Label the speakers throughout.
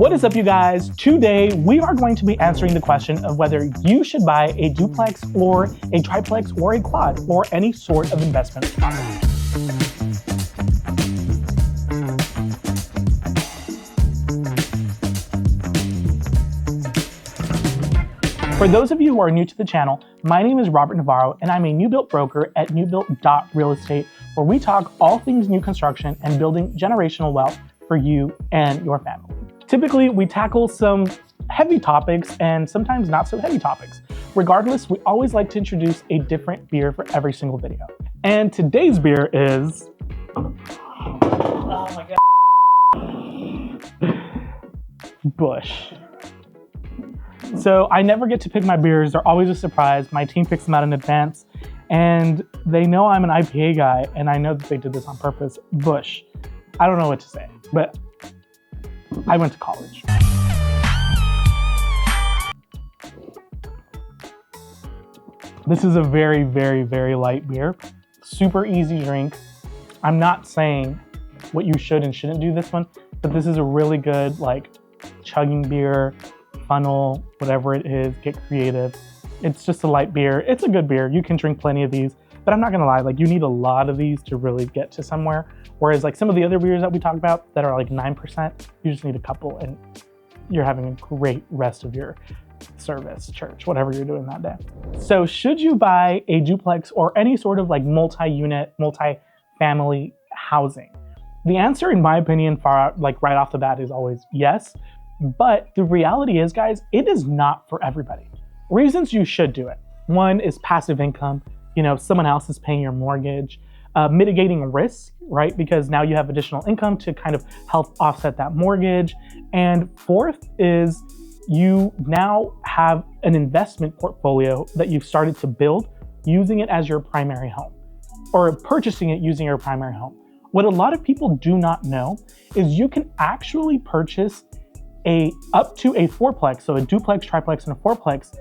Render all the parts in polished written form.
Speaker 1: What is up, you guys? Today, we are going to be answering the question of whether you should buy a duplex or a triplex or a quad or any sort of investment property. For those of you who are new to the channel, my name is Robert Navarro, and I'm a new built broker at newbuilt.real estate, where we talk all things new construction and building generational wealth for you and your family. Typically, we tackle some heavy topics and sometimes not so heavy topics. Regardless, we always like to introduce a different beer for every single video. And today's beer is... oh my God. Busch. So I never get to pick my beers. They're always a surprise. My team picks them out in advance, and they know I'm an IPA guy, and I know that they did this on purpose. Busch. I don't know what to say, but I went to college. This is a very, very, very light beer. Super easy drink. I'm not saying what you should and shouldn't do this one, but this is a really good, like, chugging beer, funnel, whatever it is, get creative. It's just a light beer. It's a good beer. You can drink plenty of these, but I'm not gonna lie, like, you need a lot of these to really get to somewhere. Whereas like some of the other beers that we talk about that are like 9%, you just need a couple and you're having a great rest of your service, church, whatever you're doing that day. So should you buy a duplex or any sort of like multi-unit, multi-family housing? The answer, in my opinion, right off the bat is always yes. But the reality is, guys, it is not for everybody. Reasons you should do it. One is passive income. You know, someone else is paying your mortgage. Mitigating risk, right? Because now you have additional income to kind of help offset that mortgage. And fourth is you now have an investment portfolio that you've started to build using it as your primary home, or purchasing it using your primary home. What a lot of people do not know is you can actually purchase up to a fourplex, so a duplex, triplex, and a fourplex,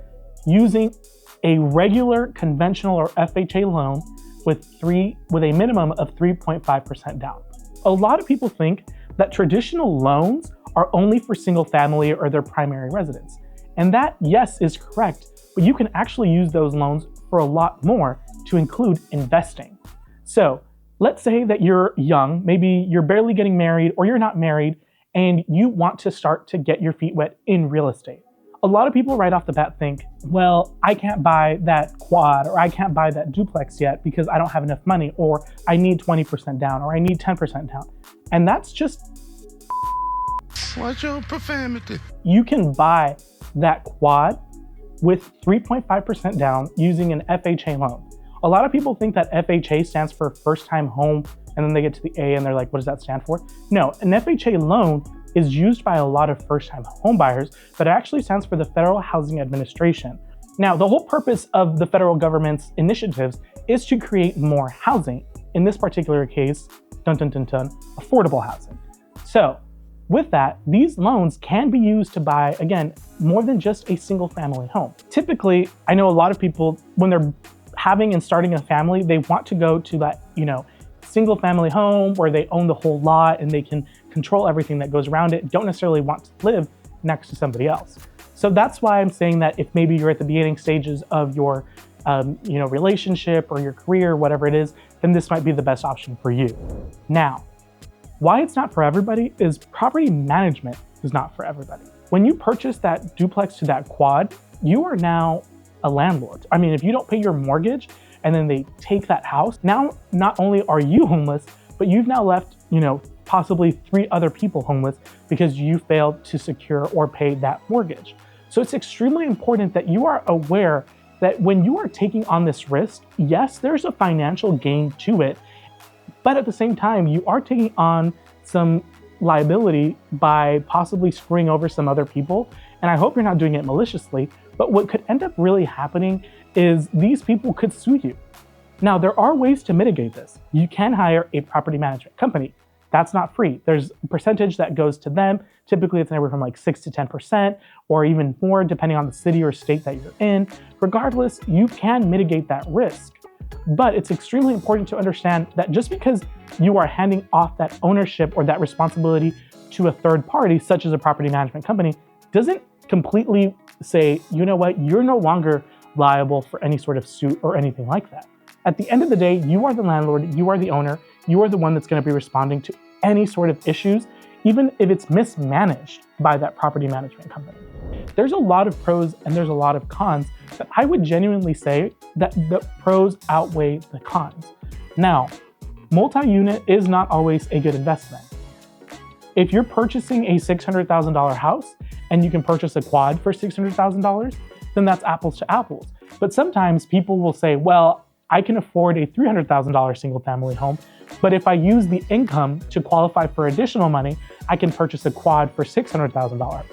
Speaker 1: using a regular conventional or FHA loan with a minimum of 3.5% down. A lot of people think that traditional loans are only for single family or their primary residence. And that, yes, is correct, but you can actually use those loans for a lot more to include investing. So let's say that you're young, maybe you're barely getting married or you're not married, and you want to start to get your feet wet in real estate. A lot of people right off the bat think, well, I can't buy that quad or I can't buy that duplex yet because I don't have enough money, or I need 20% down, or I need 10% down. And that's just...
Speaker 2: watch your profanity.
Speaker 1: You can buy that quad with 3.5% down using an FHA loan. A lot of people think that FHA stands for first time home, and then they get to the A and they're like, what does that stand for? No, an FHA loan is used by a lot of first-time home buyers, but it actually stands for the Federal Housing Administration. Now, the whole purpose of the federal government's initiatives is to create more housing. In this particular case, affordable housing. So with that, these loans can be used to buy, again, more than just a single family home. Typically, I know a lot of people, when they're having and starting a family, they want to go to that, single family home where they own the whole lot and they can control everything that goes around it, don't necessarily want to live next to somebody else. So that's why I'm saying that if maybe you're at the beginning stages of your relationship or your career, whatever it is, then this might be the best option for you. Now, why it's not for everybody is property management is not for everybody. When you purchase that duplex to that quad, you are now a landlord. I mean, if you don't pay your mortgage and then they take that house, now not only are you homeless, but you've now left, possibly 3 other people homeless because you failed to secure or pay that mortgage. So it's extremely important that you are aware that when you are taking on this risk, yes, there's a financial gain to it, but at the same time, you are taking on some liability by possibly screwing over some other people. And I hope you're not doing it maliciously, but what could end up really happening is these people could sue you. Now, there are ways to mitigate this. You can hire a property management company. That's not free. There's a percentage that goes to them. Typically, it's anywhere from like 6 to 10% or even more, depending on the city or state that you're in. Regardless, you can mitigate that risk. But it's extremely important to understand that just because you are handing off that ownership or that responsibility to a third party, such as a property management company, doesn't completely say, you know what, you're no longer liable for any sort of suit or anything like that. At the end of the day, you are the landlord, you are the owner, you are the one that's going to be responding to any sort of issues, even if it's mismanaged by that property management company. There's a lot of pros and there's a lot of cons, but I would genuinely say that the pros outweigh the cons. Now, multi-unit is not always a good investment. If you're purchasing a $600,000 house and you can purchase a quad for $600,000, then that's apples to apples. But sometimes people will say, well, I can afford a $300,000 single family home, but if I use the income to qualify for additional money, I can purchase a quad for $600,000.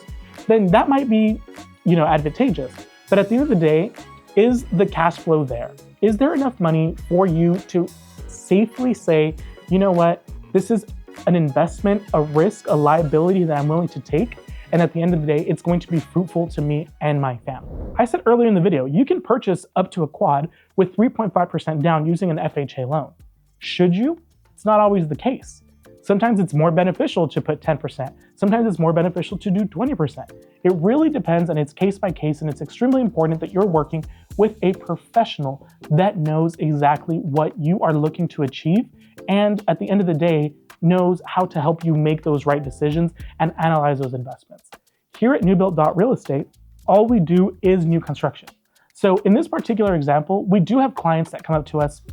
Speaker 1: Then that might be, advantageous. But at the end of the day, is the cash flow there? Is there enough money for you to safely say, you know what, this is an investment, a risk, a liability that I'm willing to take, and at the end of the day, it's going to be fruitful to me and my family. I said earlier in the video, you can purchase up to a quad with 3.5% down using an FHA loan. Should you? It's not always the case. Sometimes it's more beneficial to put 10%. Sometimes it's more beneficial to do 20%. It really depends, and it's case by case, and it's extremely important that you're working with a professional that knows exactly what you are looking to achieve, and at the end of the day, knows how to help you make those right decisions and analyze those investments. Here at NewBuilt.Real Estate, all we do is new construction. So in this particular example, we do have clients that come up to us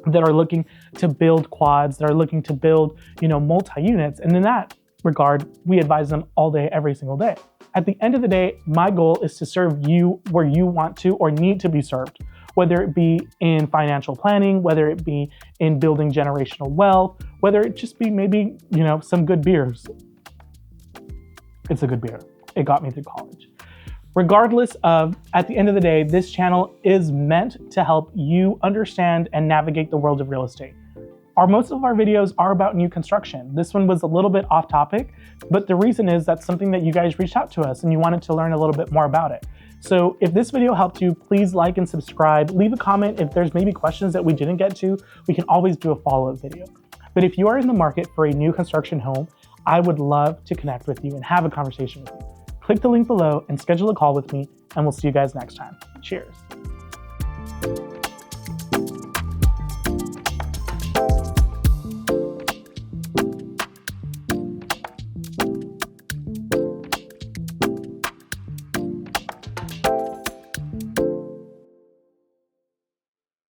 Speaker 1: that are looking to build quads, that are looking to build, multi-units. And in that regard, we advise them all day, every single day. At the end of the day, my goal is to serve you where you want to or need to be served, whether it be in financial planning, whether it be in building generational wealth, whether it just be maybe, some good beers. It's a good beer. It got me through college. Regardless of, at the end of the day, this channel is meant to help you understand and navigate the world of real estate. Most of our videos are about new construction. This one was a little bit off topic, but the reason is that's something that you guys reached out to us and you wanted to learn a little bit more about it. So if this video helped you, please like and subscribe. Leave a comment if there's maybe questions that we didn't get to. We can always do a follow-up video. But if you are in the market for a new construction home, I would love to connect with you and have a conversation with you. Click the link below and schedule a call with me, and we'll see you guys next time. Cheers.